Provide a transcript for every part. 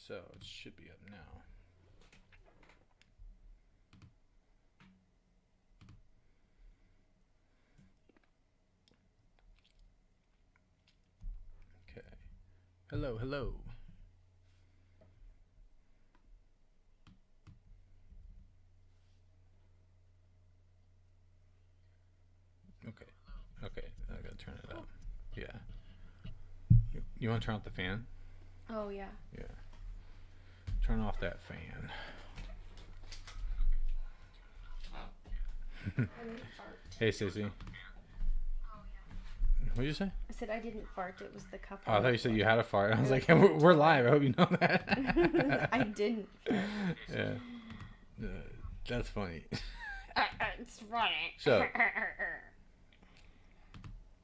So it should be up now. Okay. Hello, hello. Okay. Okay. I gotta turn it up. Yeah. You want to turn off the fan? Oh, yeah. Yeah. Turn off that fan. Hey, Sissy. What did you say? I said I didn't fart. It was the cup. Oh, I thought you said you had a fart. I was like, we're live. I hope you know that. I didn't. Yeah. That's funny. It's funny. So.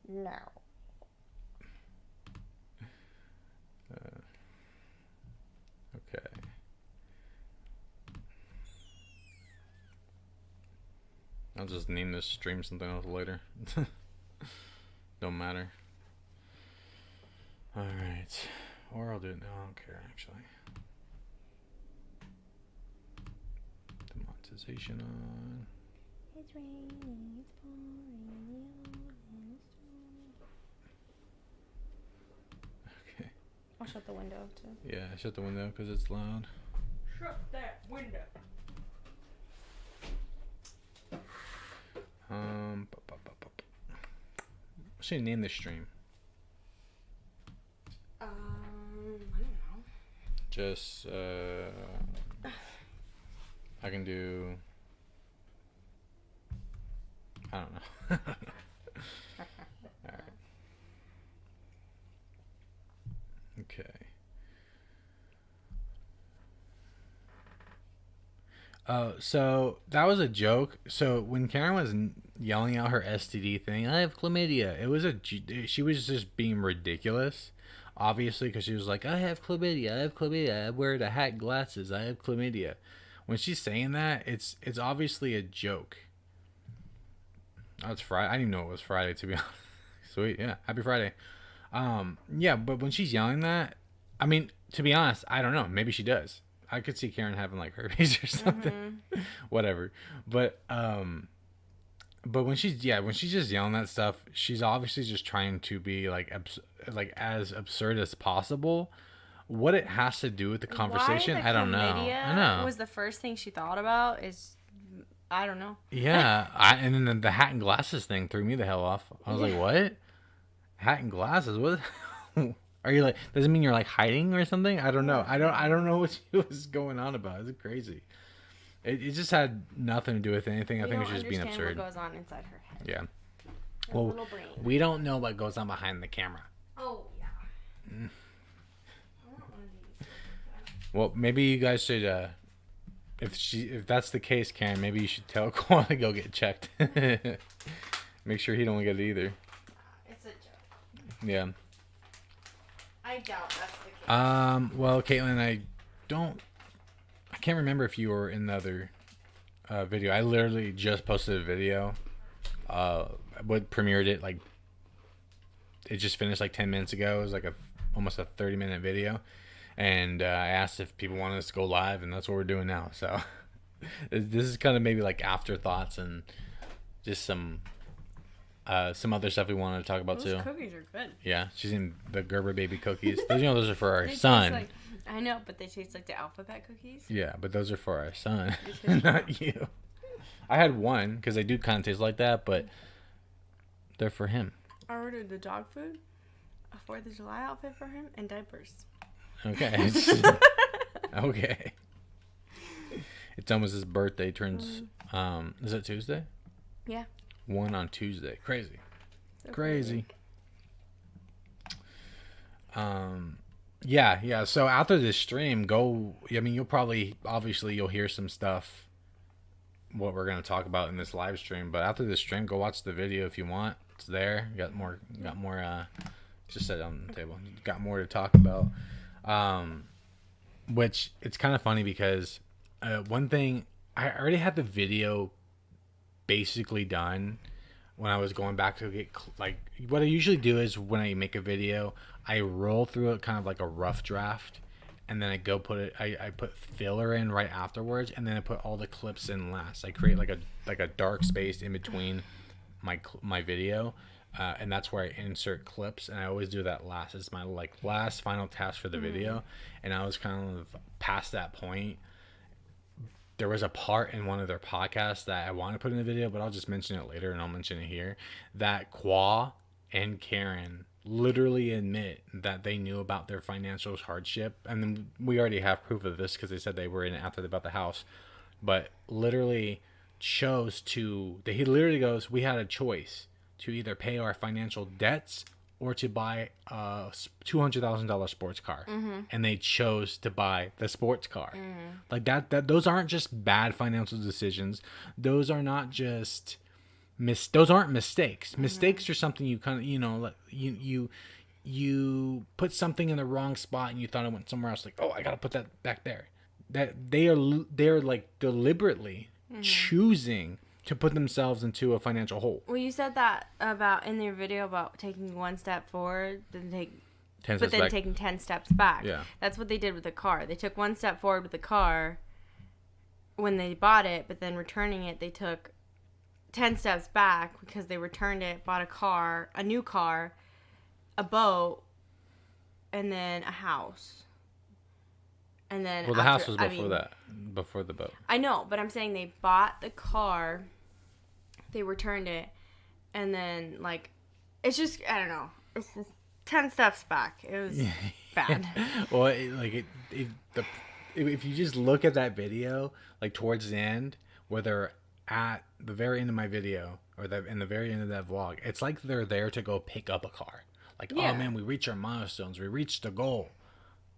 No. Okay. I'll just name this stream something else later. Don't matter. Alright. Or I'll do it now. I don't care, actually. Demonetization on. It's raining, it's pouring, Okay. I'll shut the window, too. Yeah, shut the window because it's loud. Shut that window. What should I name this stream? I don't know. Just, I can do, I don't know. Alright. Okay. So that was a joke. So when Karen was yelling out her STD thing, I have chlamydia. She was just being ridiculous, obviously, because she was like, I have chlamydia. I have chlamydia. I wear the hat and glasses. I have chlamydia. When she's saying that, it's obviously a joke. Oh, it's Friday. I didn't even know it was Friday, to be honest. Sweet, yeah. Happy Friday. Yeah, but when she's yelling that, I mean, to be honest, I don't know. Maybe she does. I could see Karen having like herpes or something, whatever. But when she's just yelling that stuff, she's obviously just trying to be like as absurd as possible. What it has to do with the conversation, I don't know. I know. Was the first thing she thought about is, I don't know. Yeah, and then the hat and glasses thing threw me the hell off. I was like, what? Hat and glasses? What? Are you like? Does it mean you're like hiding or something? I don't know. I don't know what she was going on about. It's crazy. It just had nothing to do with anything. I think it was just being absurd. What goes on inside her head? Yeah. Her well, little brain. We don't know what goes on behind the camera. Oh yeah. Well, maybe you guys should. If that's the case, Karen, maybe you should tell Quan to go get checked. Make sure he don't get it either. It's a joke. Yeah. I doubt that's the case. Well, Caitlin, I can't remember if you were in the other video. I literally just posted a video. Premiered it, like, it just finished like 10 minutes ago. It was like almost a 30-minute video. And I asked if people wanted us to go live, and that's what we're doing now. So this is kind of maybe like afterthoughts and just some other stuff we wanted to talk about too. Those cookies are good. Yeah, she's in the Gerber baby cookies. Those are for our son. I know, but they taste like the alphabet cookies. Yeah, but those are for our son, not you. I had one because they do kind of taste like that, but they're for him. I ordered the dog food, a 4th of July outfit for him, and diapers. Okay. Okay. It's almost his birthday. Turns. Is it Tuesday? Yeah. 1 on Tuesday. Crazy. So Crazy. Yeah. So after this stream, you'll hear some stuff. What we're gonna talk about in this live stream, but after this stream, go watch the video if you want. It's there. Got more. Just set it on the table. Got more to talk about. Which it's kind of funny because one thing, I already had the video basically done when I was going back to get what I usually do is when I make a video, I roll through it kind of like a rough draft, and then I put filler in right afterwards, and then I put all the clips in last. I create like a dark space in between my video, and that's where I insert clips, and I always do that last. It's my like last final task for the video, and I was kind of past that point. There was a part in one of their podcasts that I want to put in the video, but I'll just mention it later, and I'll mention it here, that Qua and Karen literally admit that they knew about their financial hardship. And then we already have proof of this because they said they were in it after they bought the house. But literally he literally goes, we had a choice to either pay our financial debts or to buy a $200,000 sports car. And they chose to buy the sports car. Like that those aren't just bad financial decisions. Those are not just those aren't mistakes. Mistakes are something you kind of, you put something in the wrong spot and you thought it went somewhere else. Like, oh, I got to put that back there. That they're like deliberately choosing to put themselves into a financial hole. Well, you said that about in your video about taking one step forward, taking 10 steps back. Yeah. That's what they did with the car. They took one step forward with the car when they bought it, but then returning it, they took 10 steps back because they returned it, bought a new car, a boat, and then a house. And then the house was before the boat. I know, but I'm saying they bought the car, they returned it, and then like, it's just, I don't know, it's just 10 steps back. It was bad. Well, if you just look at that video, like towards the end, where they're at the very end of my video, or in the very end of that vlog, it's like they're there to go pick up a car. Like, oh man, we reached our milestones, we reached the goal.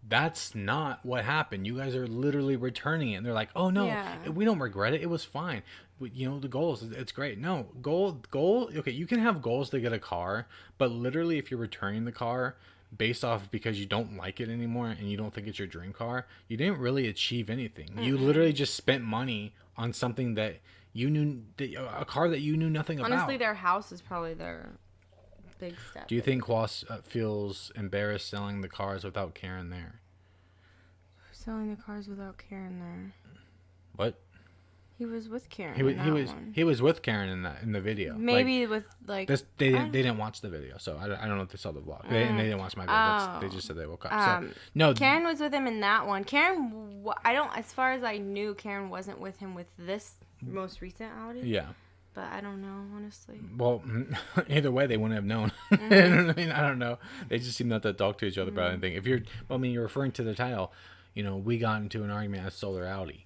That's not what happened. You guys are literally returning it. And they're like, oh no, we don't regret it. It was fine. The goals, it's great. No, goal. Okay, you can have goals to get a car, but literally if you're returning the car based off because you don't like it anymore and you don't think it's your dream car, you didn't really achieve anything. You literally just spent money on something that you knew, a car that you knew nothing about. Honestly, their house is probably their big step. Do you think Quas feels embarrassed selling the cars without Karen there? Selling the cars without Karen there. What? He was with Karen. He was with Karen in the video. Maybe with like this, they didn't watch the video, so I don't know if they saw the vlog. And they didn't watch my video. They just said they woke up. So no, Karen was with him in that one. Karen, as far as I knew, Karen wasn't with him with this most recent outing. Yeah. But I don't know, honestly. Well, either way, they wouldn't have known. I mean, I don't know. They just seem not to talk to each other about anything. If you're referring to the title, we got into an argument at Solar Audi.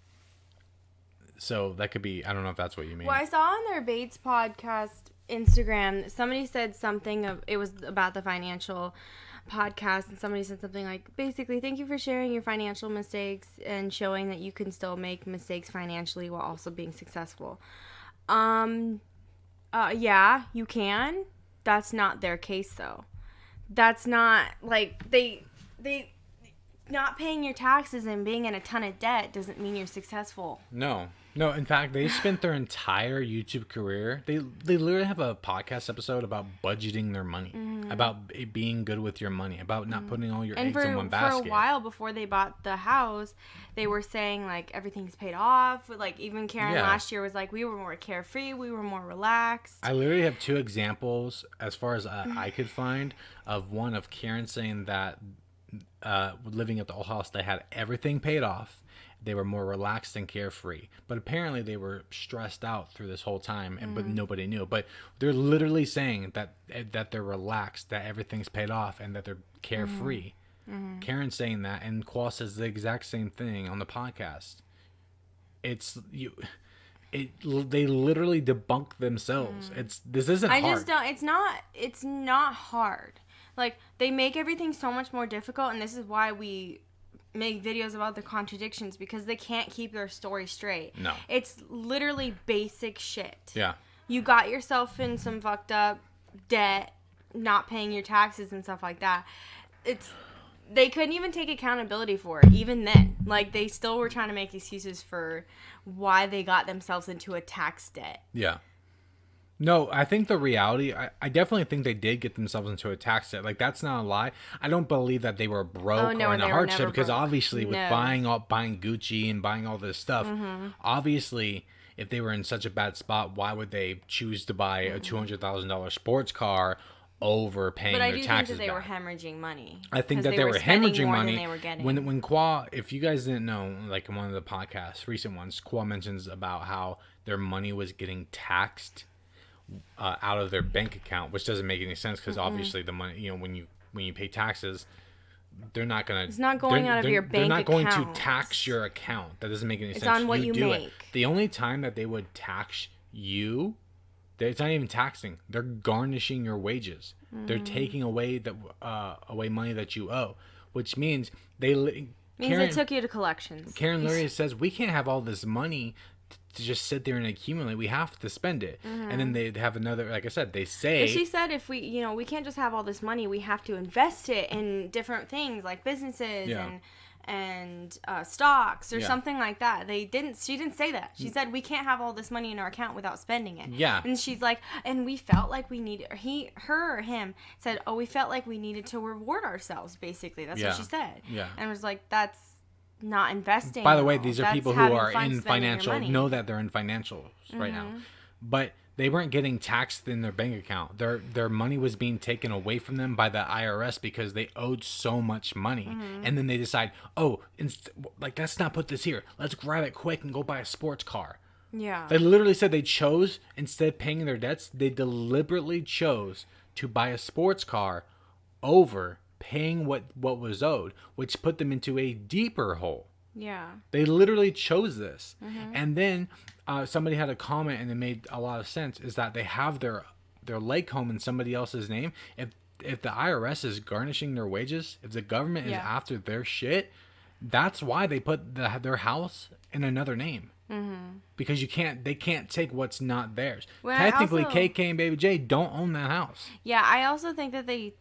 So that could be, I don't know if that's what you mean. Well, I saw on their Bates podcast Instagram, somebody said something it was about the financial podcast, and somebody said something like, basically, thank you for sharing your financial mistakes and showing that you can still make mistakes financially while also being successful. Yeah, you can. That's not their case, though. That's not, like, they not paying your taxes and being in a ton of debt doesn't mean you're successful. No, in fact, they spent their entire YouTube career. They literally have a podcast episode about budgeting their money, about being good with your money, about not putting all your eggs in one basket. For a while before they bought the house, they were saying like everything's paid off. Like even Karen last year was like, we were more carefree, we were more relaxed. I literally have two examples, as far as I could find, of one of Karen saying that living at the old house, they had everything paid off. They were more relaxed and carefree, but apparently they were stressed out through this whole time, but nobody knew. But they're literally saying that they're relaxed, that everything's paid off, and that they're carefree. Karen's saying that, and Qual says the exact same thing on the podcast. They literally debunk themselves. This isn't hard. I just don't. It's not hard. Like, they make everything so much more difficult, and this is why we make videos about the contradictions, because they can't keep their story straight. No. It's literally basic shit. Yeah. You got yourself in some fucked up debt, not paying your taxes and stuff like that. They couldn't even take accountability for it, even then. Like, they still were trying to make excuses for why they got themselves into a tax debt. Yeah. No, I think the reality, I definitely think they did get themselves into a tax debt. Like, that's not a lie. I don't believe that they were broke or in a hardship because obviously with buying Gucci and buying all this stuff, obviously if they were in such a bad spot, why would they choose to buy a $200,000 sports car over paying their taxes back? But I do think that they were hemorrhaging money. I think that they were hemorrhaging money. They were getting. When Kwa, if you guys didn't know, like in one of the podcasts, recent ones, Kwa mentions about how their money was getting taxed out of their bank account, which doesn't make any sense because obviously the money, you know, when you pay taxes, they're not gonna. It's not going out of your bank account. They're not going to tax your account. That doesn't make any sense. It's on what you make. The only time that they would tax you, it's not even taxing. They're garnishing your wages. They're taking away away money that you owe, which means they took you to collections. Karen Lurie says we can't have all this money to just sit there and accumulate. We have to spend it. And then they have another, like I said, they say. But she said if we can't just have all this money. We have to invest it in different things like businesses and stocks or something like that. She didn't say that. She said we can't have all this money in our account without spending it. Yeah. And she's like, and we felt like we needed, him said, oh, we felt like we needed to reward ourselves, basically. That's what she said. Yeah. And was like, that's not investing. By the way, these are people who are in financial, know that they're in financials right now. But they weren't getting taxed in their bank account. Their money was being taken away from them by the IRS because they owed so much money. And then they decide, let's not put this here. Let's grab it quick and go buy a sports car. Yeah. They literally said they chose, instead of paying their debts, they deliberately chose to buy a sports car over paying what was owed, which put them into a deeper hole. Yeah. They literally chose this. And then somebody had a comment, and it made a lot of sense, is that they have their lake home in somebody else's name. If the IRS is garnishing their wages, if the government is after their shit, that's why they put their house in another name. Because they can't take what's not theirs. Well, technically, KKandbabyJ don't own that house. Yeah, I also think that they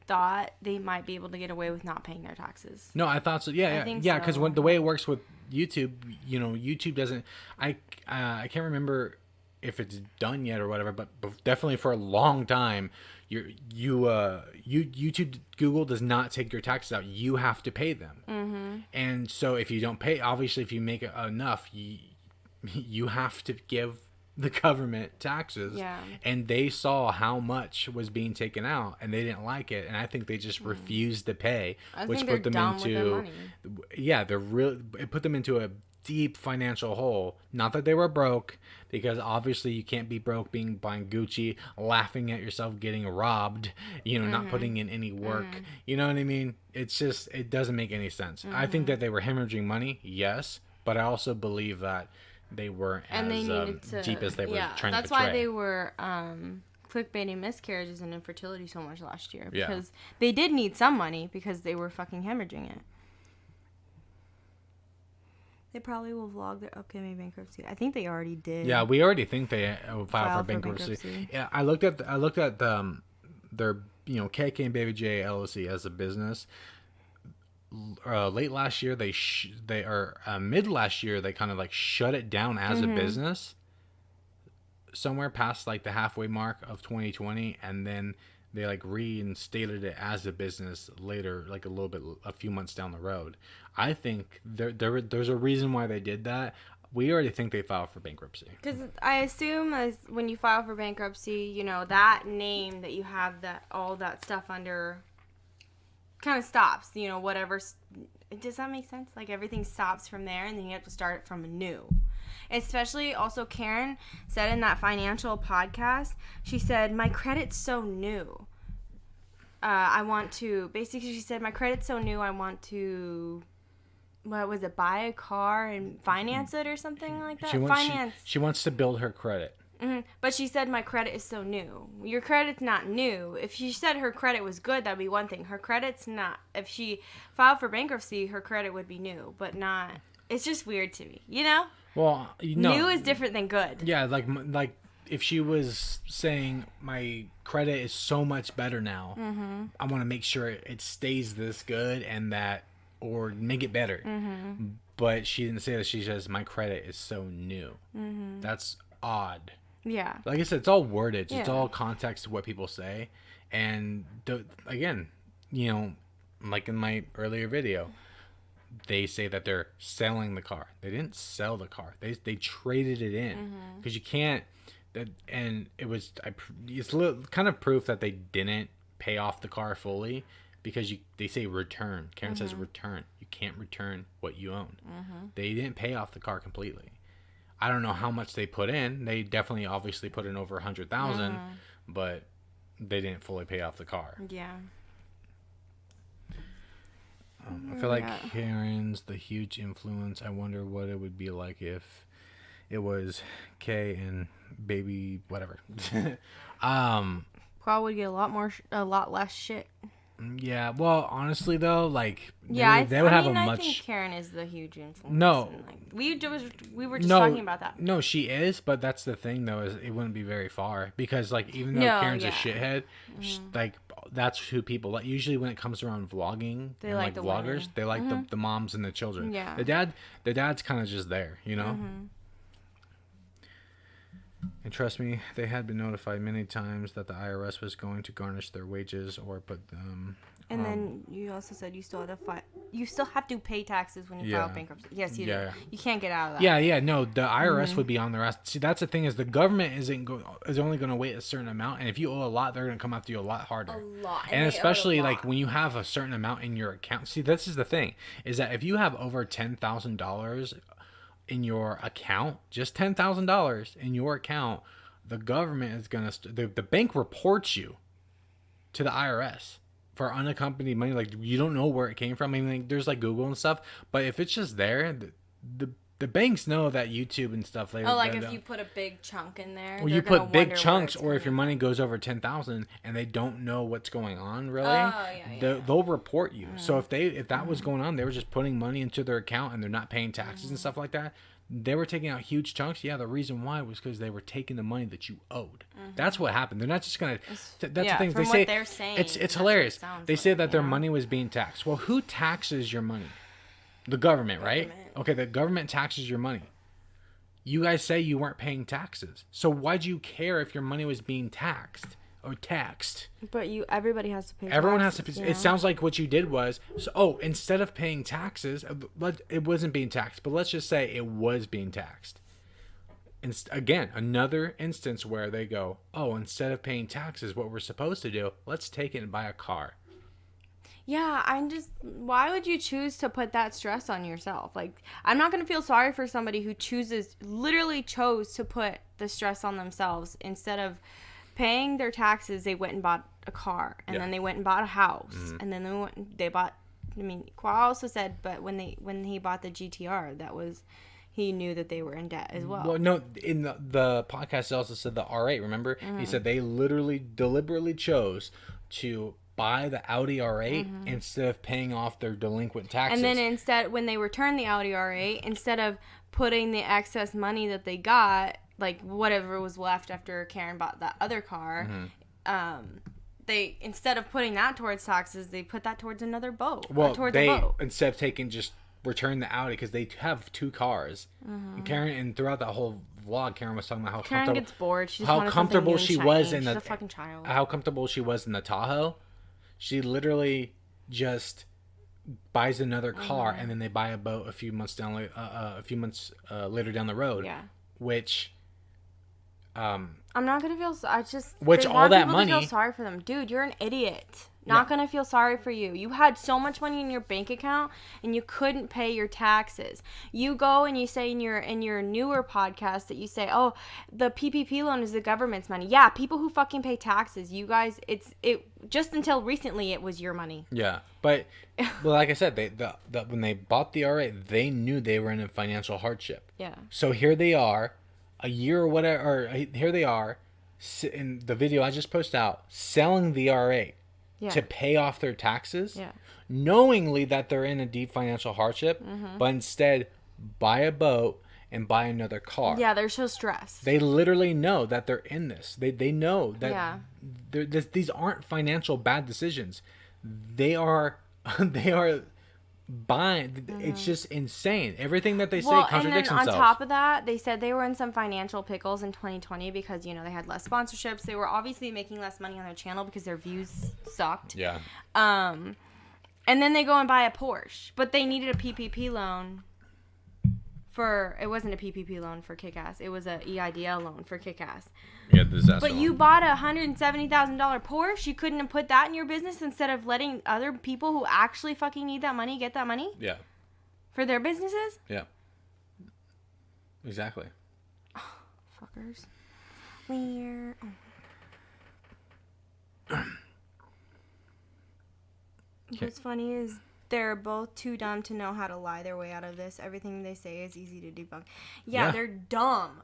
thought they might be able to get away with not paying their taxes. No, I thought so. Yeah. Because the way it works with YouTube, YouTube doesn't. I can't remember if it's done yet or whatever, but definitely for a long time, YouTube, Google does not take your taxes out. You have to pay them. And so if you don't pay, obviously, if you make enough, you have to give the government taxes. And they saw how much was being taken out, and they didn't like it, and I think they just refused to pay, which put them into it put them into a deep financial hole. Not that they were broke, because obviously you can't be broke buying Gucci, laughing at yourself getting robbed, not putting in any work. You know what I mean? It's just, it doesn't make any sense. I think that they were hemorrhaging money, yes, but I also believe that they weren't as deep as they were trying to portray. That's why they were clickbaiting miscarriages and infertility so much last year. Because they did need some money because they were fucking hemorrhaging it. They probably will vlog their upcoming bankruptcy. I think they already did. Yeah, we already think they filed for bankruptcy. Yeah, I looked at their KKandbabyJ LLC as a business. Late last year, mid last year, they kind of like shut it down as a business. Somewhere past like the halfway mark of 2020, and then they like reinstated it as a business later, like a few months down the road. I think there's a reason why they did that. We already think they filed for bankruptcy. Because I assume when you file for bankruptcy, that name that you have all that stuff under kind of stops. Whatever. Does that make sense? Like everything stops from there, and then you have to start it from anew. Especially also Karen said in that financial podcast, she said, my credit's so new. She said, my credit's so new, I want to, buy a car and finance it or something like that? She wants to build her credit. But she said, my credit is so new. Your credit's not new. If she said her credit was good, that'd be one thing. Her credit's not. If she filed for bankruptcy, her credit would be new, but not. It's just weird to me, Well, new is different than good. Yeah, like if she was saying my credit is so much better now, I want to make sure it stays this good or make it better. But she didn't say that. She says my credit is so new. That's odd. Yeah. Like I said, it's all wordage. Yeah. It's all context to what people say. And again, you know, like in my earlier video, they say that they're selling the car. They didn't sell the car. They traded it in, because you can't. And it's kind of proof that they didn't pay off the car fully, because they say return. Karen says return. You can't return what you own. They didn't pay off the car completely. I don't know how much they put in. They definitely obviously put in over 100,000, but they didn't fully pay off the car. Yeah. I feel like Karen's the huge influence. I wonder what it would be like if it was K and baby whatever. Probably would get a lot less shit. Yeah, well, honestly though, like they would have a much. I think Karen is the huge influence. No, we were just talking about that. No, she is, but that's the thing though, is it wouldn't be very far, because like even though Karen's a shithead, like that's who people like. Usually when it comes around vlogging, they like the vloggers. Women. They like the moms and the children. Yeah, the dad's kind of just there, you know. And trust me, they had been notified many times that the IRS was going to garnish their wages or put them. And then you also said you still have to pay taxes when you file bankruptcy. Yes, you do. You can't get out of that. Yeah. No, the IRS would be on their ass. See, that's the thing, is the government is only going to wait a certain amount, and if you owe a lot, they're going to come after you a lot harder. A lot. And especially like when you have a certain amount in your account. See, this is the thing, is that if you have over $10,000 in your account, just $10,000 in your account, the government is gonna the bank reports you to the IRS for unaccompanied money. Like, you don't know where it came from. I mean, like, there's like Google and stuff, but if it's just there, the banks know that YouTube and stuff. If you put a big chunk in there, well, you put big chunks, or if your money goes over 10,000 and they don't know what's going on, really, they'll report you. So if that was going on, they were just putting money into their account and they're not paying taxes and stuff like that. They were taking out huge chunks. Yeah, the reason why was because they were taking the money that you owed. That's what happened. They're not just gonna. That's the thing. They say they're saying, it's hilarious. They say that their money was being taxed. Well, who taxes your money? The government, right? Okay, the government taxes your money. You guys say you weren't paying taxes, so why'd you care if your money was being taxed or taxed? But everybody has to pay. Everyone has to pay. It sounds like what you did was, instead of paying taxes, it wasn't being taxed, but let's just say it was being taxed. And again, another instance where they go, instead of paying taxes, what we're supposed to do, let's take it and buy a car. Yeah, why would you choose to put that stress on yourself? Like, I'm not going to feel sorry for somebody who literally chose to put the stress on themselves. Instead of paying their taxes, they went and bought a car, and then they went and bought a house, and then they bought, Kwa also said, but when he bought the GTR, he knew that they were in debt as well. Well, no, in the podcast, also said the R8, remember? He said they literally, deliberately chose to buy the Audi R8 instead of paying off their delinquent taxes. And then instead, when they returned the Audi R8, instead of putting the excess money that they got, like whatever was left after Karen bought that other car, they, instead of putting that towards taxes, they put that towards another boat. Well, instead of taking, just return the Audi, because they have two cars. And Karen, and throughout that whole vlog, Karen was talking about how Karen comfortable, gets bored. She just how comfortable she was in the fucking child. How comfortable she was in the Tahoe. She literally just buys another car, and then they buy a boat a few months later down the road. Yeah. Which, I'm not gonna feel. All that money. To feel sorry for them, dude. You're an idiot. Not gonna feel sorry for you. You had so much money in your bank account and you couldn't pay your taxes. You go and you say in your newer podcast that you say, oh, the PPP loan is the government's money. Yeah, people who fucking pay taxes. You guys, it just until recently it was your money. Yeah, but like I said, when they bought the R8, they knew they were in a financial hardship. Yeah. So here they are, a year or whatever. Or here they are, in the video I just posted out, selling the R8. Yeah. To pay off their taxes, knowingly that they're in a deep financial hardship, but instead buy a boat and buy another car. Yeah, they're so stressed. They literally know that they're in this. They know that these aren't financial bad decisions. They are buying. It's just insane. Everything that they say contradicts and then themselves. On top of that, they said they were in some financial pickles in 2020 because, they had less sponsorships. They were obviously making less money on their channel because their views sucked. Yeah. And then they go and buy a Porsche, but they needed a PPP loan it wasn't a PPP loan for Kick-Ass. It was a EIDL loan for Kick-Ass. Yeah, disaster. But you bought a $170,000 Porsche. You couldn't have put that in your business instead of letting other people who actually fucking need that money get that money? Yeah. For their businesses? Yeah. Exactly. Oh, fuckers. Weird. What's funny is they're both too dumb to know how to lie their way out of this. Everything they say is easy to debunk. Yeah. They're dumb.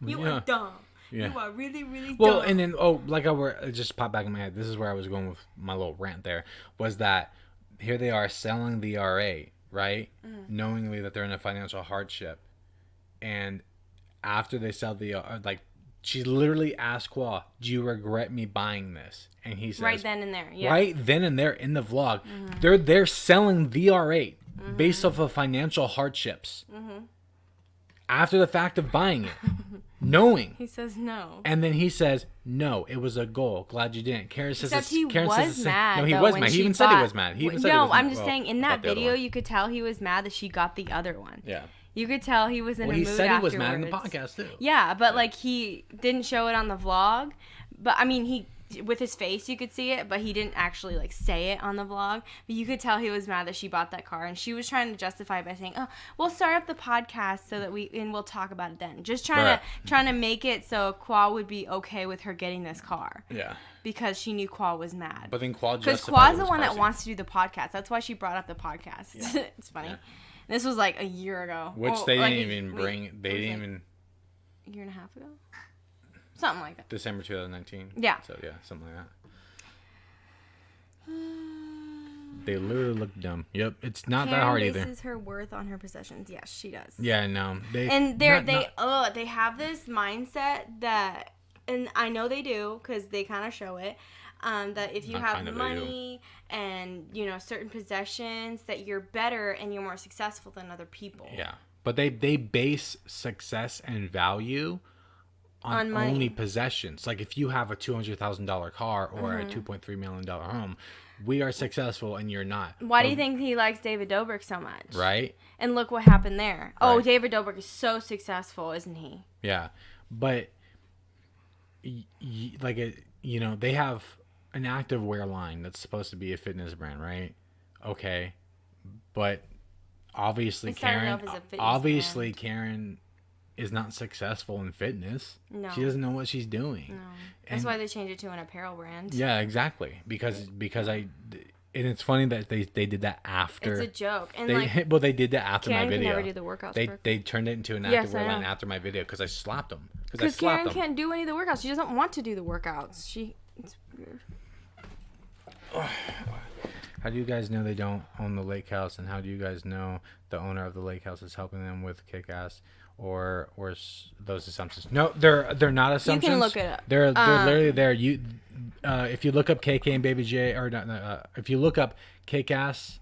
You are dumb. Yeah. You are really, really dumb. Well, and then, it just popped back in my head. This is where I was going with my little rant there, was that here they are selling the RA, right? Knowingly that they're in a financial hardship. And after they sell she literally asked Qua, do you regret me buying this? And he says... Right then and there, yeah. Right then and there in the vlog. They're selling VR8 based off of financial hardships. After the fact of buying it. Knowing. He says no. And then he says, no, it was a goal. Glad you didn't. Karen says... Except he was mad. No, he was mad. He even said he was mad. I'm just saying, in that video, you could tell he was mad that she got the other one. Yeah. You could tell he was in a mood afterwards. He said he was mad in the podcast, too. Yeah, but, he didn't show it on the vlog. But, I mean, with his face, you could see it, but he didn't actually, say it on the vlog. But you could tell he was mad that she bought that car. And she was trying to justify it by saying, we'll start up the podcast so that we'll talk about it then. Just trying to make it so Qua would be okay with her getting this car. Yeah. Because she knew Qua was mad. But then Qua justified it. Because Qua's the one that wants to do the podcast. That's why she brought up the podcast. Yeah. It's funny. Yeah. This was a year ago. Which they didn't even bring. They didn't even. A year and a half ago? Something like that. December 2019. Yeah. So, yeah, something like that. They literally look dumb. Yep. It's not that hard either. Karen bases her worth on her possessions. Yes, she does. Yeah, no. They have this mindset that, and I know they do because they kind of show it. That if you have money and, certain possessions, that you're better and you're more successful than other people. Yeah. But they base success and value on only possessions. Like if you have a $200,000 car or a $2.3 million home, we are successful and you're not. Why do you think he likes David Dobrik so much? Right. And look what happened there. Right. Oh, David Dobrik is so successful, isn't he? Yeah. But, they have an activewear line that's supposed to be a fitness brand, right? Okay. But obviously Karen is not successful in fitness. No. She doesn't know what she's doing. No. That's why they changed it to an apparel brand. Yeah, exactly. Because and it's funny that they did that after. It's a joke. And they did that after my video. Karen can never do the workouts. They turned it into an activewear line after my video because I slapped them. Because Karen can't do any of the workouts. She doesn't want to do the workouts. It's weird. How do you guys know they don't own the lake house, and how do you guys know the owner of the lake house is helping them with Kick-Ass or those assumptions? No, they're not assumptions. You can look it up. They're literally there. If you look up KKandbabyJ if you look up Kick-Ass,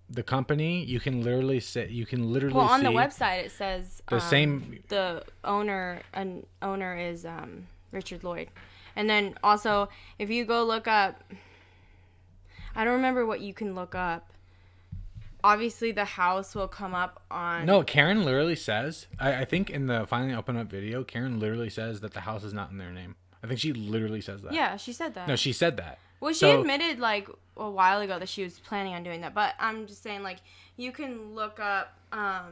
the company, you can literally see. Well, on the website it says the same. The owner is Richard Lloyd, and then also if you go look up. I don't remember what you can look up. Obviously, the house will come up on... No, Karen literally says... I think in the Finally Open Up video, Karen literally says that the house is not in their name. I think she literally says that. Yeah, she said that. No, she said that. Well, she admitted, a while ago that she was planning on doing that. But I'm just saying, you can look up... I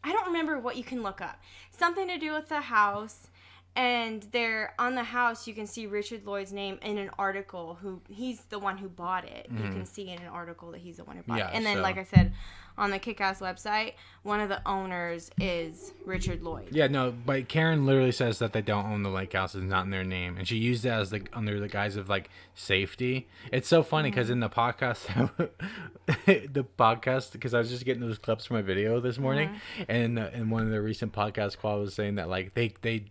don't remember what you can look up. Something to do with the house... And there on the house, you can see Richard Lloyd's name in an article. He's the one who bought it. Mm-hmm. You can see in an article that he's the one who bought it. And then, like I said, on the Kick-Ass website, one of the owners is Richard Lloyd. Yeah, no, but Karen literally says that they don't own the lake house. It's not in their name, and she used it as under the guise of safety. It's so funny because in the podcast, because I was just getting those clips for my video this morning, and in one of the recent podcasts, Qua was saying that they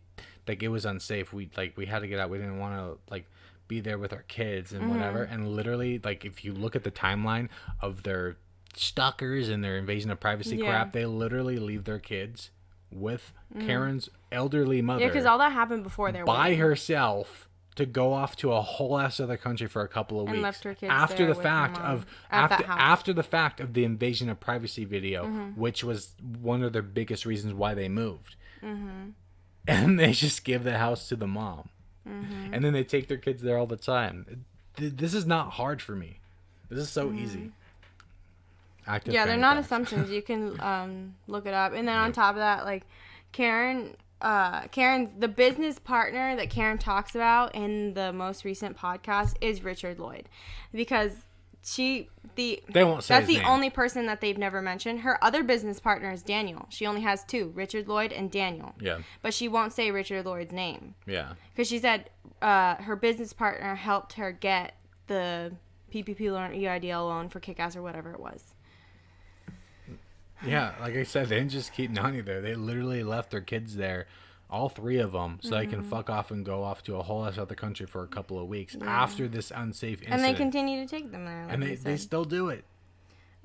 it was unsafe. We had to get out. We didn't want to be there with our kids and whatever. And literally, if you look at the timeline of their stalkers and their invasion of privacy crap, they literally leave their kids with Karen's elderly mother. Yeah, because all that happened before their by wedding. herself to go off to a whole ass other country for a couple of weeks. Left her kids after there the with fact her mom of at the fact of the invasion of privacy video, which was one of the biggest reasons why they moved. And they just give the house to the mom. And then they take their kids there all the time. This is not hard for me. This is so easy. They're not assumptions. You can look it up. And then on top of that, like Karen's the business partner that Karen talks about in the most recent podcast is Richard Lloyd, because they won't say that's the only person that they've never mentioned. Her other business partner is Daniel. She only has two, Richard Lloyd and Daniel. Yeah. But she won't say Richard Lloyd's name. Yeah. Because she said her business partner helped her get the PPP loan or EIDL loan for Kick-Ass or whatever it was. Yeah, like I said, they didn't just keep Nani there. They literally left their kids there, all three of them, so they can fuck off and go off to a whole other country for a couple of weeks after this unsafe incident. And they continue to take them there. Like and they still do it.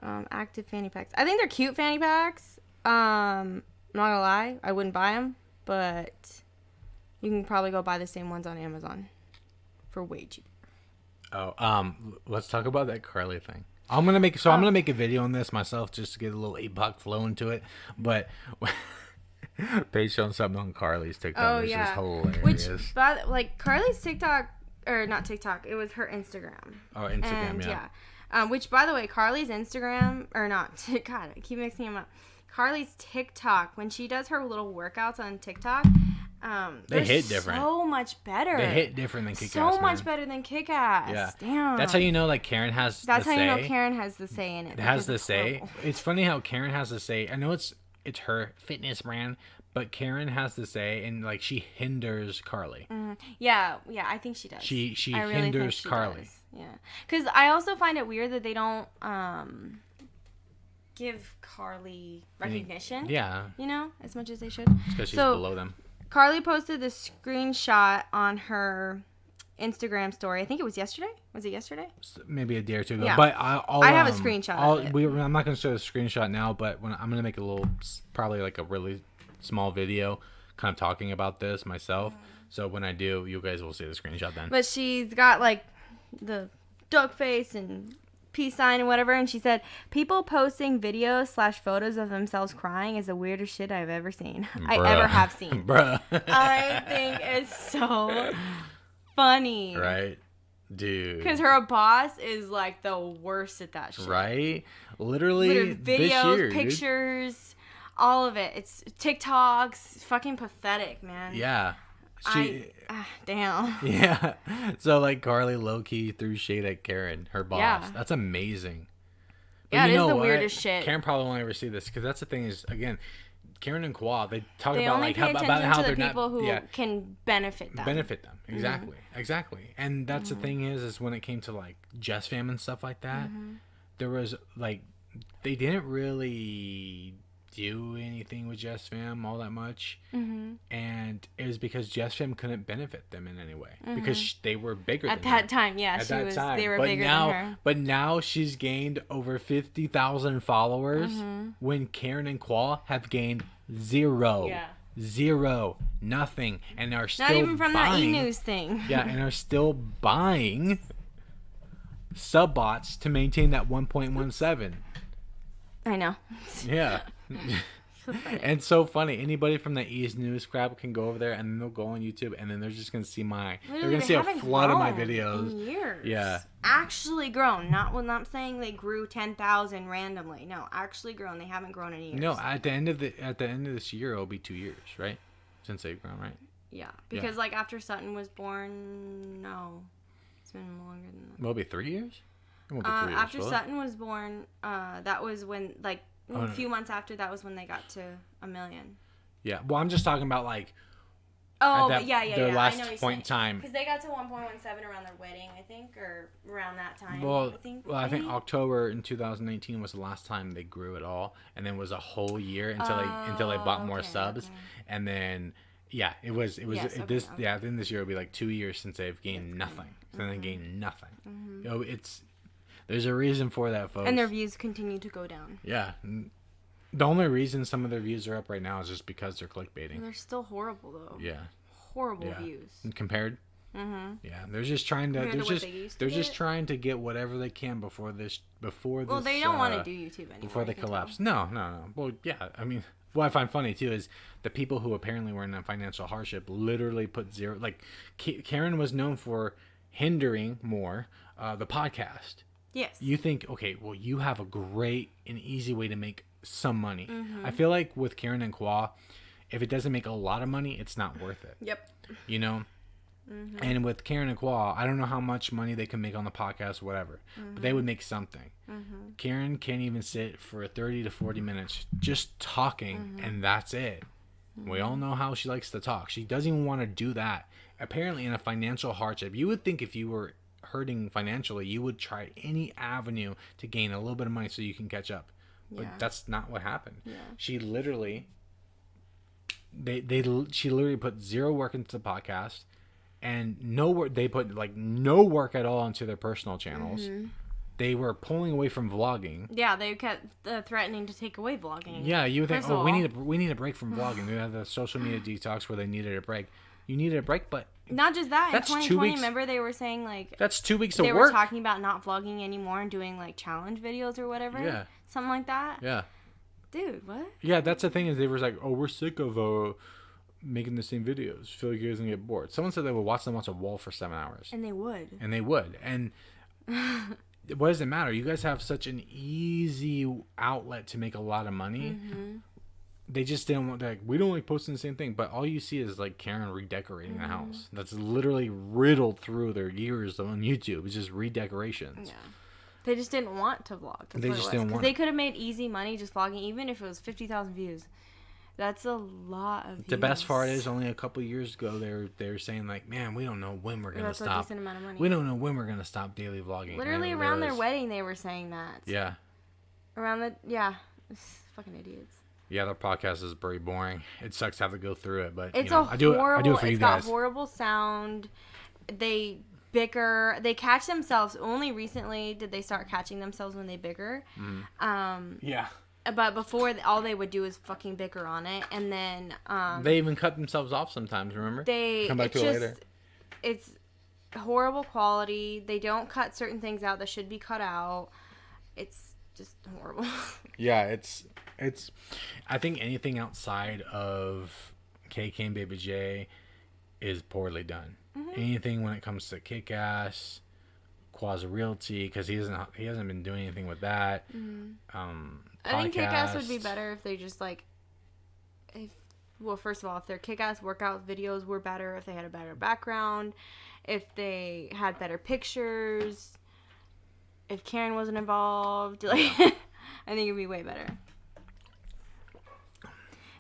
Active fanny packs. I think they're cute fanny packs. I'm not gonna lie, I wouldn't buy them, but you can probably go buy the same ones on Amazon for way cheaper. Oh, let's talk about that Carly thing. I'm gonna make a video on this myself just to get a little Apoc flow into it. But they showed something on Carly's TikTok. This is hilarious. Which, like Carly's TikTok or not TikTok, it was her Instagram. Oh, Instagram, yeah. Which, by the way, Carly's Instagram or not? God, I keep mixing them up. Carly's TikTok, when she does her little workouts on TikTok, they hit different. So much better. They hit different than Kick-Ass. So much better than Kick-Ass. Yeah. Damn. That's how you know, like, Karen has the say. That's how you know Karen has the say in it. It has the say. Horrible. It's funny how Karen has the say. I know it's her fitness brand, but Karen has the say, and, like, she hinders Carly. Yeah, I think she does. She really hinders Carly. Does. Yeah. Because I also find it weird that they don't give Carly recognition. Yeah. You know, as much as they should. It's because she's below them. Carly posted this screenshot on her Instagram story. I think it was yesterday. Was it yesterday? Maybe a day or two ago. Yeah. But I have a screenshot of it. I'm not going to show the screenshot now, but I'm going to make a little, probably like a really small video kind of talking about this myself. So when I do, you guys will see the screenshot then. But she's got like the duck face and peace sign and whatever, and she said people posting videos / photos of themselves crying is the weirdest shit I've ever seen. I ever have seen. Bruh. I think it's so funny. Right? Dude. Because her boss is like the worst at that shit. Right? Literally videos, this year, pictures, dude. All of it. It's TikToks. Fucking pathetic, man. Yeah. Damn. Yeah. So, like, Carly low-key threw shade at Karen, her boss. Yeah. That's amazing. But yeah, it is the weirdest shit. Karen probably won't ever see this, because that's the thing is, again, Karen and Kwa, they talk about, like, how they're not... the people who can benefit them. Exactly. Exactly. And that's the thing is when it came to, like, Jess Fam and stuff like that, there was, like, they didn't really do anything with Jess Fam all that much, and it was because Jess Fam couldn't benefit them in any way because they were bigger at than that her. time. Yeah, they were bigger than her. But now she's gained over 50,000 followers when Karen and Kwa have gained zero. Yeah. Zero, nothing, and are still not even from buying, that e-news thing. Yeah, and are still buying sub bots to maintain that 1.17. I know. Yeah. And so funny. Anybody from the East News crowd can go over there and then they'll go on YouTube and then they're just gonna see they're gonna see a flood of my videos. In years. Yeah. Actually grown. Not when I'm saying they grew 10,000 randomly. No, actually grown. They haven't grown in years. No, at the end of this year it'll be 2 years, right? Since they've grown, right? Yeah. Because like after Sutton was born, no. It's been longer than that. Will it be 3 years? It won't be 3 years. After Sutton was born, that was when a few months after that was when they got to 1 million. Yeah. Well, I'm just talking about like. Their last point in time. Because they got to 1.17 around their wedding, I think, or around that time. Well, I think October in 2019 was the last time they grew at all, and then it was a whole year until they bought more subs, and then it was then this year will be like 2 years since they've gained nothing, so then they gained nothing. You know, it's There's a reason for that, folks. And their views continue to go down. Yeah. The only reason some of their views are up right now is just because they're clickbaiting. They're still horrible, though. Yeah. Horrible views. And compared? Mm-hmm. Yeah, they're just trying to. They're just trying to get whatever they can before this. Well, they don't want to do YouTube anymore. Before they collapse. No. Well, yeah. I mean, what I find funny too is the people who apparently were in a financial hardship literally put zero. Like Karen was known for hindering more the podcast. Yes. You think, okay, well, you have a great and easy way to make some money. I feel like with Karen and Kwa, if it doesn't make a lot of money, it's not worth it. Yep. You know? And with Karen and Kwa, I don't know how much money they can make on the podcast, whatever, but they would make something. Karen can't even sit for 30 to 40 minutes just talking, and that's it. We all know how she likes to talk. She doesn't even want to do that. Apparently, in a financial hardship, you would think if you were hurting financially, you would try any avenue to gain a little bit of money so you can catch up. But that's not what happened. Yeah. She literally, she literally put zero work into the podcast, and no work. They put like no work at all into their personal channels. They were pulling away from vlogging. Yeah, they kept threatening to take away vlogging. Yeah, you would think, oh, we need a break from vlogging. They had the social media detox where they needed a break. You needed a break, but not just that. That's in 2020, 2 weeks. Remember they were saying like that's 2 weeks of work. They were talking about not vlogging anymore and doing like challenge videos or whatever. Yeah, something like that. Yeah, dude, what? Yeah, that's the thing is they were like, oh, we're sick of making the same videos. Feel like you guys gonna get bored. Someone said they would watch them watch a wall for 7 hours, and they would. And what does it matter? You guys have such an easy outlet to make a lot of money. They just didn't want, like, we don't like posting the same thing, but all you see is like Karen redecorating the house. That's literally riddled through their years on YouTube. It's just redecorations. Yeah, they just didn't want to vlog. They just didn't want. They could have made easy money just vlogging, even if it was 50,000 views. That's a lot of views. The best part is only a couple years ago they were saying like, man, we don't know when we're gonna stop. We don't know when we're gonna stop daily vlogging. Literally around their wedding, they were saying that. Yeah. It's fucking idiots. Yeah, their podcast is very boring. It sucks to have to go through it, but it's I do it for you guys. It's got horrible sound. They bicker. They catch themselves. Only recently did they start catching themselves when they bicker. Yeah. But before, all they would do is fucking bicker on it, and then they even cut themselves off sometimes. Remember? Come back to it later. It's horrible quality. They don't cut certain things out that should be cut out. It's just horrible. Yeah, it's. I think anything outside of KKandbabyJ is poorly done. Anything when it comes to Kick-Ass, Quasi Realty, because he hasn't been doing anything with that. I think Kick-Ass would be better if they just like, first of all, if their Kick-Ass workout videos were better, if they had a better background, if they had better pictures, if Karen wasn't involved, like, I think it'd be way better.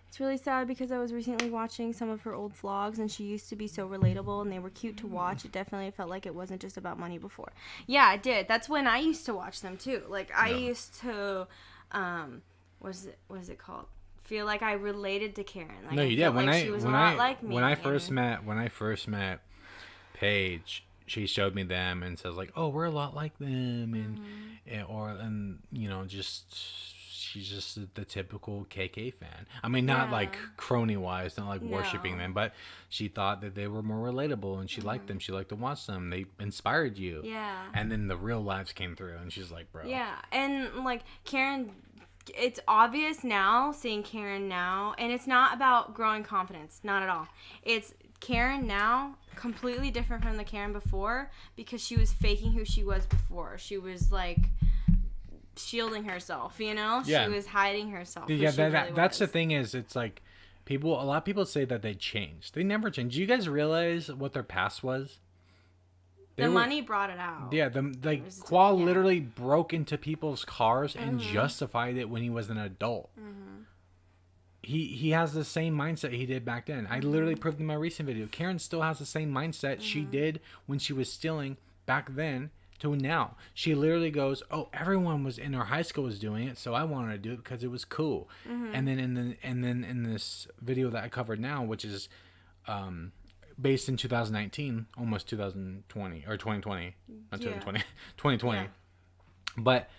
It's really sad because I was recently watching some of her old vlogs and she used to be so relatable and they were cute to watch. It definitely felt like it wasn't just about money before. Yeah, it did. That's when I used to watch them too. Like I used to, what is it called? Feel like I related to Karen. Like, no, you did. When I first met Paige, she showed me them and says like, oh, we're a lot like them, and you know, she's just the typical KK fan. I mean, not like crony wise, not like worshiping them, but she thought that they were more relatable and she liked them. She liked to watch them. They inspired you. Yeah. And then the real lives came through and she's like, bro. Yeah. And like Karen, it's obvious now, seeing Karen now, and it's not about growing confidence. Not at all. It's Karen now, completely different from the Karen before because she was faking who she was before. She was like shielding herself, you know? She was hiding herself. Yeah, that's the thing is, it's like a lot of people say that they changed. They never changed. Do you guys realize what their past was? Money brought it out. Yeah, Qua literally broke into people's cars and justified it when he was an adult. He has the same mindset he did back then. I literally proved in my recent video. Karen still has the same mindset she did when she was stealing back then to now. She literally goes, oh, everyone was in our high school was doing it, so I wanted to do it because it was cool. And then in this video that I covered now, which is based in 2019, almost 2020 or 2020, not 2020, 2020. But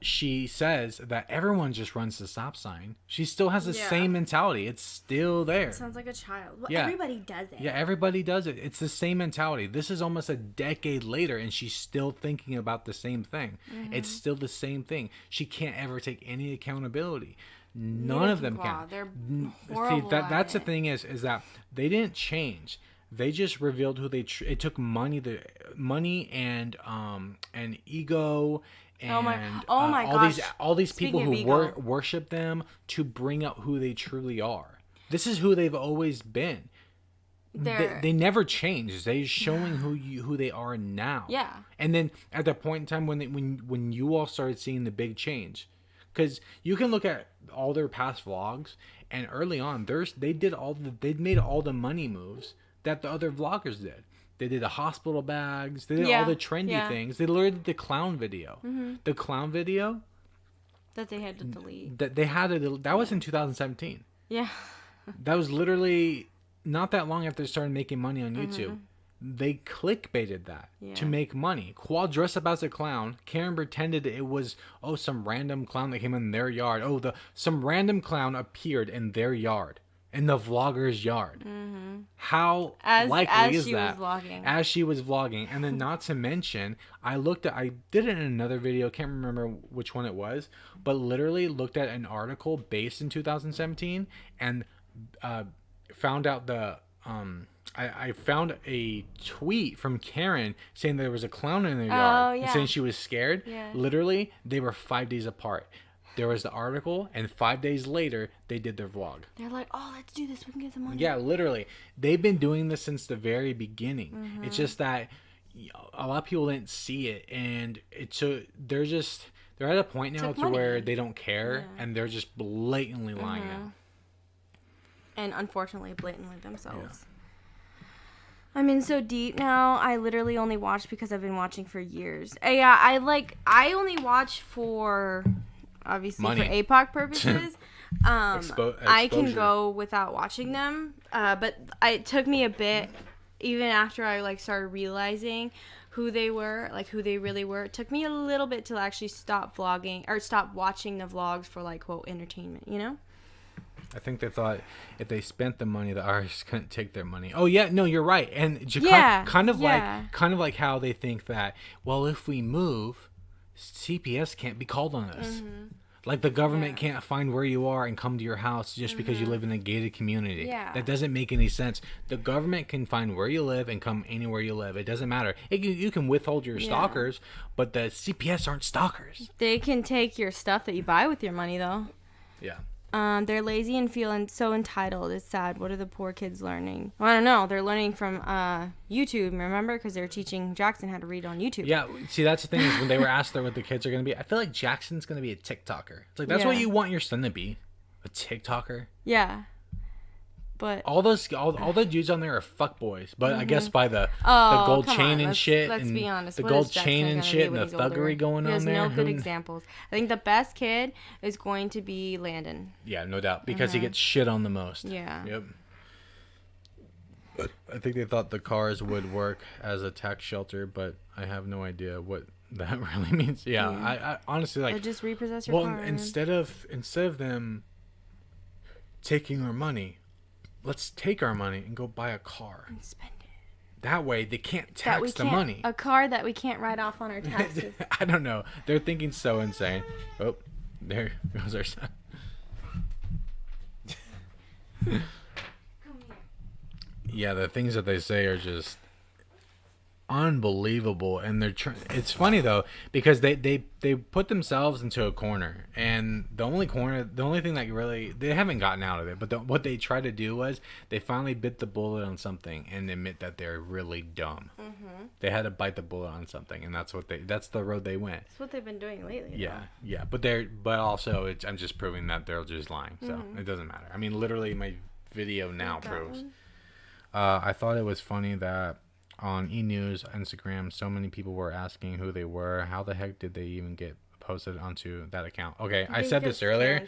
she says that everyone just runs the stop sign. She still has the same mentality. It's still there. It sounds like a child. Well, everybody does it. Yeah, everybody does it. It's the same mentality. This is almost a decade later, and she's still thinking about the same thing. Mm-hmm. It's still the same thing. She can't ever take any accountability. None of them can. They're horrible. See, that's the thing is that they didn't change. They just revealed who they. It took money, and ego. And all these people who worship them to bring up who they truly are. This is who they've always been. They never changed. They're showing who they are now. Yeah. And then at the point in time when you all started seeing the big change, because you can look at all their past vlogs, and early on they made all the money moves that the other vloggers did. They did the hospital bags. They did all the trendy things. They literally did the clown video. Mm-hmm. The clown video that they had to delete. That was in 2017. Yeah. That was literally not that long after they started making money on YouTube. Mm-hmm. They clickbaited that to make money. While dressed up as a clown, Karen pretended it was some random clown that came in their yard. Some random clown appeared in their yard. In the vlogger's yard. Mm-hmm. How likely is that? As she was vlogging. And then not to mention, I did it in another video, can't remember which one it was, but literally looked at an article based in 2017 and found out I found a tweet from Karen saying there was a clown in their yard and saying she was scared. Yeah. Literally, they were 5 days apart. There was the article, and 5 days later, they did their vlog. They're like, let's do this. We can get some money. Yeah, literally. They've been doing this since the very beginning. Mm-hmm. It's just that a lot of people didn't see it, and they're at a point now to where they don't care, and they're just blatantly lying now. And unfortunately, blatantly themselves. Yeah. I'm in so deep now. I literally only watch because I've been watching for years. I only watch for... obviously money. For Apoc purposes. I can go without watching them, but it took me a bit, even after I started realizing who they were, who they really were. It took me a little bit to actually stop vlogging or stop watching the vlogs for quote entertainment, I think they thought if they spent the money, the artists couldn't take their money. Oh yeah, no, you're right. And kind of like how they think that, well, if we move, CPS can't be called on us. Mm-hmm. Like the government can't find where you are and come to your house just because you live in a gated community. Yeah. That doesn't make any sense. The government can find where you live and come anywhere you live. It doesn't matter. You can withhold your stalkers, but the CPS aren't stalkers. They can take your stuff that you buy with your money, though. Yeah. They're lazy and feeling so entitled. It's sad. What are the poor kids learning? Well, I don't know. They're learning from YouTube, remember? Because they're teaching Jackson how to read on YouTube. Yeah. See, that's the thing is when they were asked what the kids are going to be, I feel like Jackson's going to be a TikToker. It's like, that's what you want your son to be. A TikToker. Yeah. But all the dudes on there are fuckboys, but I guess by the gold chain and shit. Let's be honest. The gold chain and shit and the thuggery going on there. There's no good examples. I think the best kid is going to be Landon. Yeah, no doubt, because he gets shit on the most. Yeah. Yep. I think they thought the cars would work as a tax shelter, but I have no idea what that really means. Yeah, I honestly They just repossess your car. Well, instead of them taking our money, let's take our money and go buy a car and spend it. That way they can't tax the money. A car that we can't write off on our taxes. I don't know. They're thinking so insane. Oh, there goes our son. Yeah, the things that they say are just unbelievable, and it's funny though, because they put themselves into a corner, and the only thing that really, they haven't gotten out of it, but what they tried to do was they finally bit the bullet on something and admit that they're really dumb. Mm-hmm. They had to bite the bullet on something, and that's the road they went. That's what they've been doing lately. Yeah, but also I'm just proving that they're just lying, so it doesn't matter. I mean, literally my video now proves. I thought it was funny that on E-News, Instagram, so many people were asking who they were. How the heck did they even get posted onto that account? Okay, I said this earlier.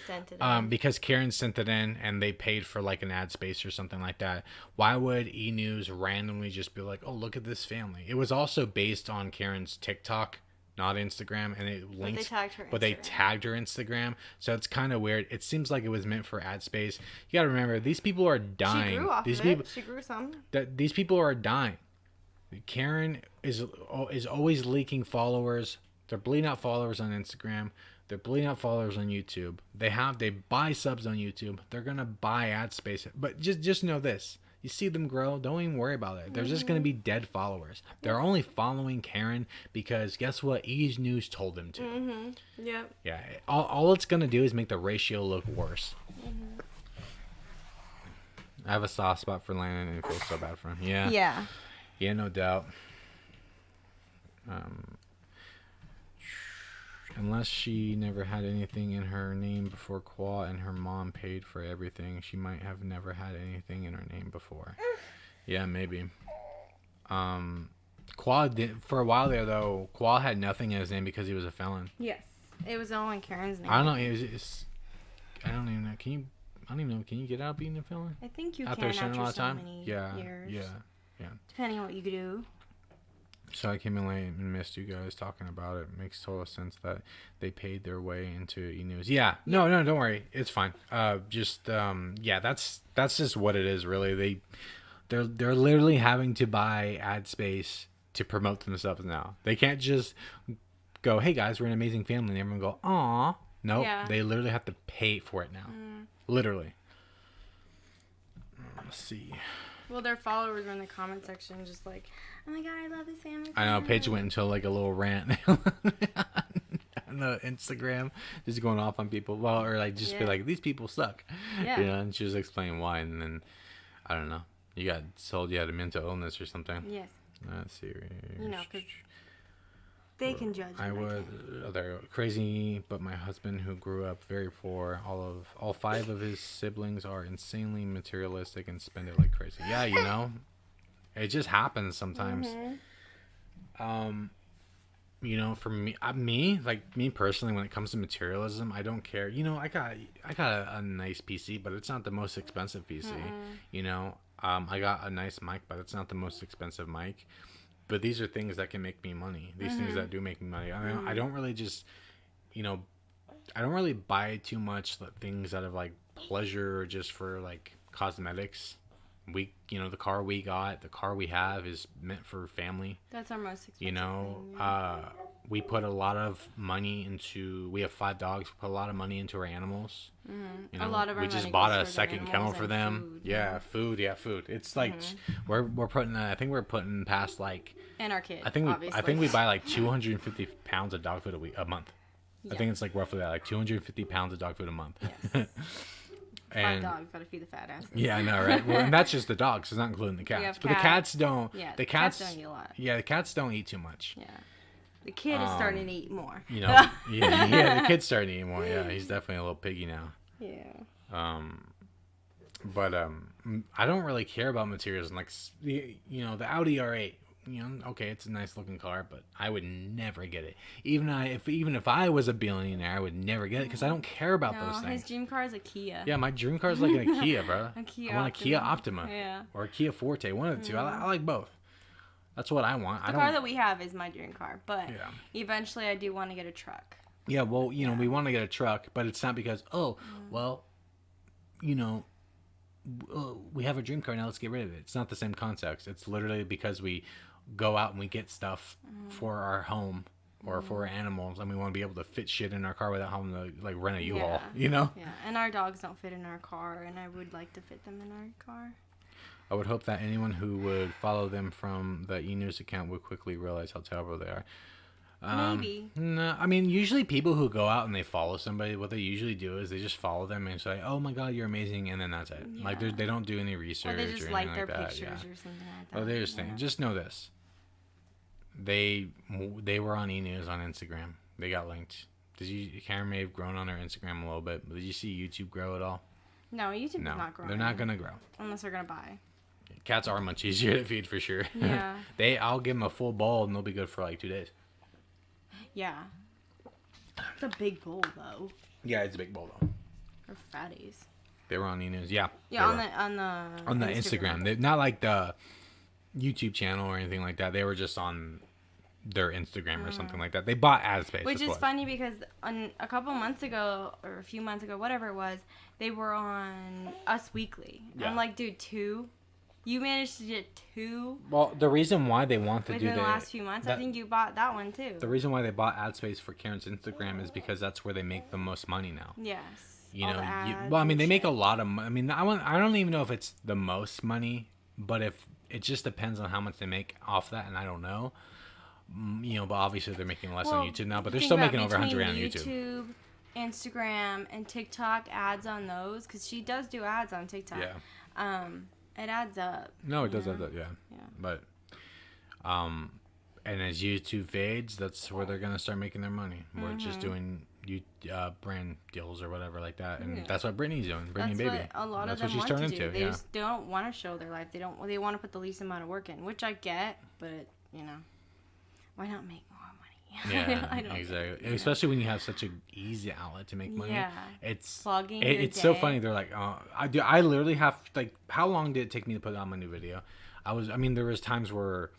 Because Karen sent it in and they paid for an ad space or something like that. Why would E-News randomly just be like, oh, look at this family? It was also based on Karen's TikTok not Instagram, and it linked, but they tagged her Instagram. So it's kind of weird. It seems like it was meant for ad space. You got to remember, these people are dying. She grew off these of people, it. She grew some. These people are dying. Karen is always leaking followers. They're bleeding out followers on Instagram. They're bleeding out followers on YouTube. They buy subs on YouTube. They're gonna buy ad space. But just know this: you see them grow, don't even worry about it. They're just gonna be dead followers. They're only following Karen because guess what? E! News told them to. Mm-hmm. Yep. Yeah. All it's gonna do is make the ratio look worse. Mm-hmm. I have a soft spot for Landon, and it feels so bad for him. Yeah. Yeah. Yeah, no doubt. Unless she never had anything in her name before Qua and her mom paid for everything, she might have never had anything in her name before. Yeah, maybe. Qua did for a while there though. Qua had nothing in his name because he was a felon. Yes, it was all in Karen's name. I don't know. I don't even know. I don't even know. Can you get out being a felon? I think you after can after so time? many Yeah, years. Yeah. Depending on what you do. So I came in late and missed you guys talking about it. Makes total sense that they paid their way into E! News. Yeah. No, don't worry. It's fine. Yeah, that's just what it is, really. They're literally having to buy ad space to promote themselves now. They can't just go, "Hey guys, we're an amazing family," and everyone go, "Aw." No, they literally have to pay for it now. Literally. Let's see. Well, their followers were in the comment section just like, "Oh my god, I love this family." I know, Paige went into like a little rant on the Instagram, just going off on people. Well, or like just be like, "These people suck." Yeah. You know, and she was explaining why, and then, I don't know, you got told you had a mental illness or something. Yes. Let's see. You know, because they can judge. I was crazy, but my husband, who grew up very poor, all 5 of his siblings are insanely materialistic and spend it like crazy. Yeah, you know, it just happens sometimes. You know, for me, me personally, when it comes to materialism, I don't care. You know, I got a nice PC, but it's not the most expensive PC. You know, I got a nice mic, but it's not the most expensive mic. But these are things that can make me money. These things that do make me money. I mean, I don't really just, you know, I don't really buy too much things out of like pleasure or just for like cosmetics. You know, the car we have is meant for family. That's our most expensive. You know, thing, we put a lot of money into. We have 5 dogs. We put a lot of money into our animals. You know, a lot of our we just money bought goes a for second kennel for them. Food, food. It's like we're putting. I think we're putting past like. And our kids. I think we buy like 250 pounds of dog food a month. Yeah. I think it's like roughly that, like 250 pounds of dog food a month. Yes. And 5 dogs, gotta feed the fat asses. Yeah, I know, right? Well, and that's just the dogs. It's not including the cats. But the cats don't. Yeah, the cats don't eat a lot. Yeah, the cats don't eat too much. Yeah. The kid is starting to eat more. You know, the kid's starting to eat more. Yeah, he's definitely a little piggy now. Yeah. But I don't really care about materials. And like, you know, the Audi R8. You know, okay, it's a nice looking car, but I would never get it. Even if I was a billionaire, I would never get it because I don't care about those things. His dream car is a Kia. Yeah, my dream car is like a Kia, bro. A Kia I want a Kia Optima. Yeah. Or a Kia Forte, one of the two. I like both. That's what I want. The car that we have is my dream car, but eventually I do want to get a truck. Yeah, well, you know, we want to get a truck, but it's not because, well, you know, we have a dream car, now let's get rid of it. It's not the same context. It's literally because we go out and we get stuff for our home or for our animals, and we want to be able to fit shit in our car without having to like rent a U-Haul, you know? Yeah, and our dogs don't fit in our car, and I would like to fit them in our car. I would hope that anyone who would follow them from the E! News account would quickly realize how terrible they are. Maybe. No, I mean, usually people who go out and they follow somebody, what they usually do is they just follow them and say, "Oh my God, you're amazing," and then that's it. Yeah. Like they don't do any research or they just or like anything their like that. pictures or something like that. Oh, they just think. Just know this. They were on E! News on Instagram. They got linked. Karen may have grown on their Instagram a little bit, but did you see YouTube grow at all? No, YouTube is not growing. They're not gonna grow unless they're gonna buy. Cats are much easier to feed for sure. Yeah. I'll give them a full bowl and they'll be good for like 2 days. Yeah. It's a big bowl though. Yeah, it's a big bowl though. They're fatties. They were on E! News. Yeah. Yeah, on the Instagram. Not like the YouTube channel or anything like that. They were just on their Instagram or something like that. They bought ad space. Which is funny because a couple months ago or a few months ago, whatever it was, they were on Us Weekly. Yeah. I'm like, dude, 2? You managed to get 2? Well, the reason why they want to do that... Within the last few months, I think you bought that one too. The reason why they bought ad space for Karen's Instagram is because that's where they make the most money now. Yes. You know, well, I mean, they make a lot of money. I mean, I don't even know if it's the most money, but if it just depends on how much they make off that, and I don't know. You know, but obviously they're making less on YouTube now, but they're still making over 100 on YouTube. Instagram, and TikTok ads on those, because she does do ads on TikTok. Yeah. It adds up. No, it does add up, yeah. But, and as YouTube fades, that's where they're gonna start making their money. We're just doing brand deals or whatever like that, and that's what Brittany's doing. Brittany that's Baby. What a lot that's of them what she's want turned to do. into. They just don't want to show their life. They want to put the least amount of work in, which I get, but you know, why not make more money? Yeah, I don't exactly. Know. Especially when you have such an easy outlet to make money. Yeah, it's vlogging. It's so funny. They're like, I literally have like, how long did it take me to put on my new video? I mean, there was times where,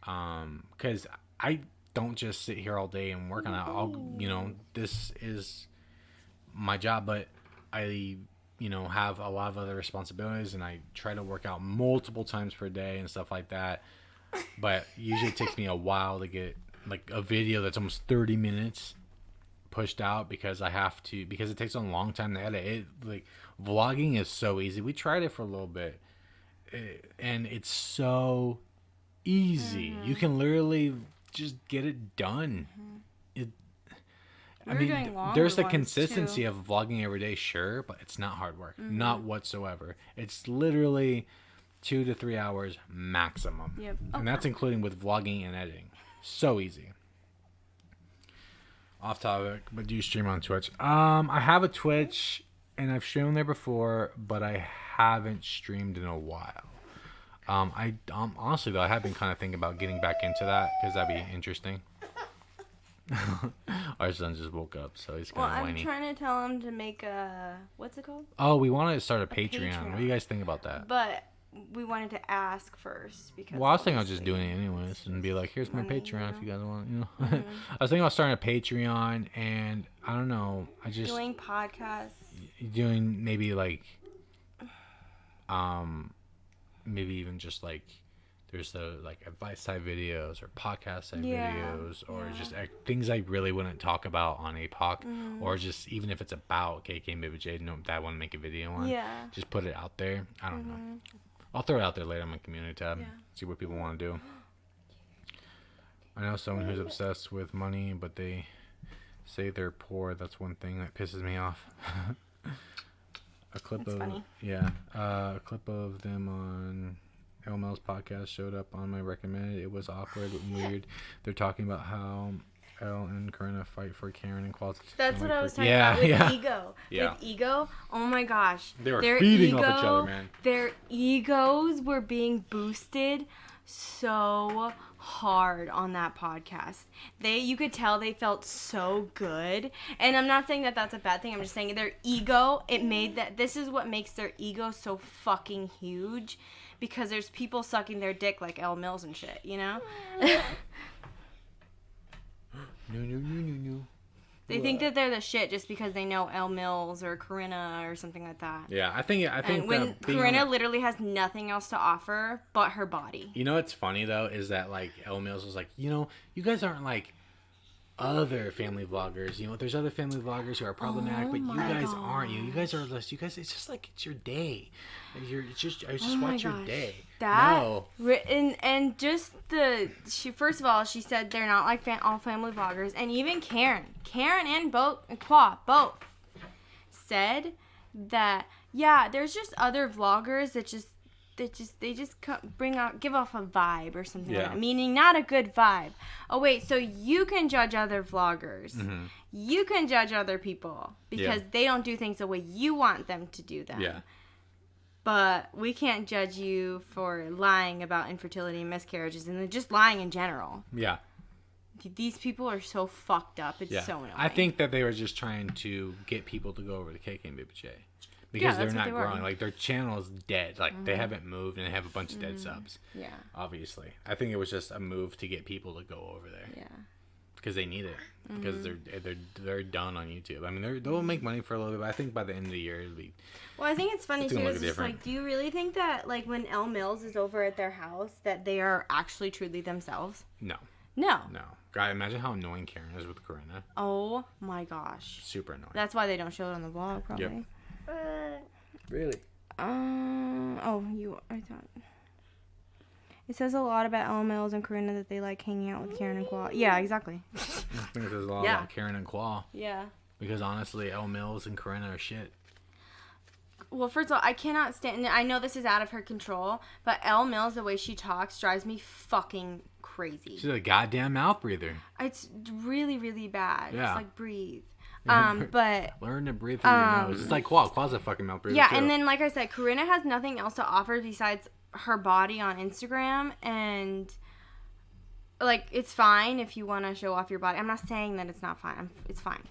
because I don't just sit here all day and work on it. You know, this is my job, but I, you know, have a lot of other responsibilities, and I try to work out multiple times per day and stuff like that. But usually it takes me a while to get like a video that's almost 30 minutes pushed out because it takes a long time to edit it. Like, vlogging is so easy. We tried it for a little bit, and it's so easy. You can literally just get it done. I mean, there's the consistency of vlogging every day, sure, but it's not hard work. Not whatsoever. It's literally 2 to 3 hours maximum. Yep. And that's including with vlogging and editing. So easy. Off topic, but do you stream on Twitch? I have a Twitch, and I've streamed there before, but I haven't streamed in a while. Honestly though, I have been kind of thinking about getting back into that because that'd be interesting. Our son just woke up, so he's kind of whiny. I'm trying to tell him to make a, what's it called? Oh, we wanted to start a Patreon. What do you guys think about that? But we wanted to ask first because. Well, I was thinking about just doing it anyways and be like, "Here's my Patreon if you guys want." You know, I was thinking about starting a Patreon, and I don't know. I just doing podcasts. Doing maybe like, maybe even just like, there's the like advice type videos or podcast type videos or just things I really wouldn't talk about on Apoc, or just even if it's about KKandbabyJ, that I want to make a video on. Yeah. Just put it out there. I don't know. I'll throw it out there later on my community tab. Yeah. See what people want to do. I know someone who's obsessed with money, but they say they're poor. That's one thing that pisses me off. A clip of them on Elmel's podcast showed up on my recommended. It was awkward and weird. They're talking about how Elle and Corinna fight for Karen and quality. That's what I was talking about with ego. Yeah. With ego, oh my gosh. They were feeding off each other, man. Their egos were being boosted so hard on that podcast. You could tell they felt so good. And I'm not saying that that's a bad thing. I'm just saying their ego, this is what makes their ego so fucking huge. Because there's people sucking their dick like Elle Mills and shit, you know? No. They think that they're the shit just because they know Elle Mills or Corinna or something like that. Yeah, I think when Corinna literally has nothing else to offer but her body. You know what's funny though is that like Elle Mills was like, you know, you guys aren't like other family vloggers. You know, there's other family vloggers who are problematic, but you guys aren't. You guys are less. You guys, it's just like it's your day. I just watch your day. And just first of all, she said they're not like all family vloggers, and even Karen and both said that there's just other vloggers that they just give off a vibe or something like that, meaning not a good vibe. Oh wait, so you can judge other vloggers, you can judge other people because they don't do things the way you want them to do them. Yeah. But we can't judge you for lying about infertility and miscarriages and just lying in general. Yeah. These people are so fucked up. It's so annoying. I think that they were just trying to get people to go over to KKandbabyJ. because they're not growing. Like their channel is dead. Like they haven't moved and they have a bunch of dead subs. Yeah. Obviously, I think it was just a move to get people to go over there. Yeah. Because they need it. Because they're done on YouTube. I mean, they'll make money for a little bit, but I think by the end of the year it'll be. Well, I think it's funny too. It's just like, do you really think that like when Elle Mills is over at their house that they are actually truly themselves? No. No. God, imagine how annoying Karen is with Corinna. Oh my gosh. Super annoying. That's why they don't show it on the vlog, probably. Yep. Really? I thought. It says a lot about Elle Mills and Corinna that they like hanging out with Karen and Qua. Yeah, exactly. I think it says a lot about Karen and Qua. Yeah. Because honestly, Elle Mills and Corinna are shit. Well, first of all, I cannot stand. I know this is out of her control, but Elle Mills, the way she talks, drives me fucking crazy. She's a goddamn mouth breather. It's really, really bad. Yeah. Just like breathe. But learn to breathe through your nose. It's like Qua's a fucking mouth breather. Yeah, too. And then like I said, Corinna has nothing else to offer besides her body on Instagram, and like it's fine if you want to show off your body. I'm not saying that it's not fine. It's fine,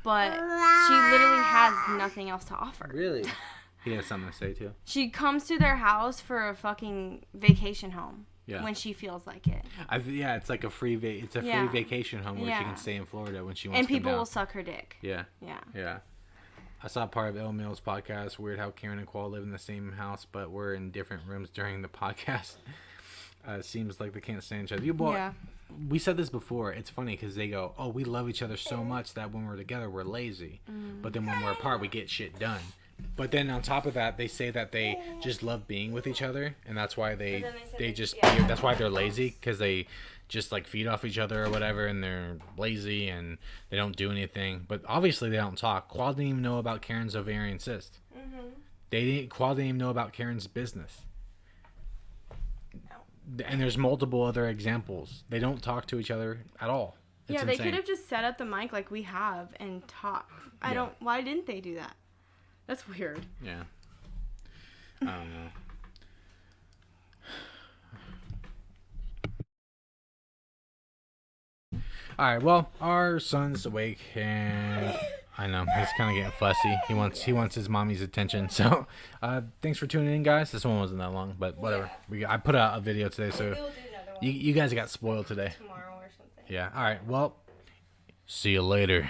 but she literally has nothing else to offer. Really? He has something to say too. She comes to their house for a fucking vacation home. Yeah. When she feels like it. It's like a free free vacation home where she can stay in Florida when she wants to. And people will suck her dick. Yeah. Yeah. Yeah. I saw part of Elle Mills' podcast. Weird how Karen and Qua live in the same house, but we're in different rooms during the podcast. Seems like they can't stand each other. We said this before. It's funny because they go, "Oh, we love each other so much that when we're together, we're lazy, but then when we're apart, we get shit done." But then on top of that, they say that they just love being with each other, and that's why that's why they're lazy, because they just like feed off each other or whatever, and they're lazy and they don't do anything. But obviously they don't talk. Qua didn't even know about Karen's ovarian cyst. Qua didn't even know about Karen's business. No. And there's multiple other examples. They don't talk to each other at all. It's insane. They could have just set up the mic like we have and talk. Why didn't they do that? That's weird. Yeah. I don't know. All right. Well, our son's awake, and I know he's kind of getting fussy. He wants his mommy's attention. So, thanks for tuning in, guys. This one wasn't that long, but whatever. I put out a video today, so you guys got spoiled today. Tomorrow or something. Yeah. All right. Well, see you later.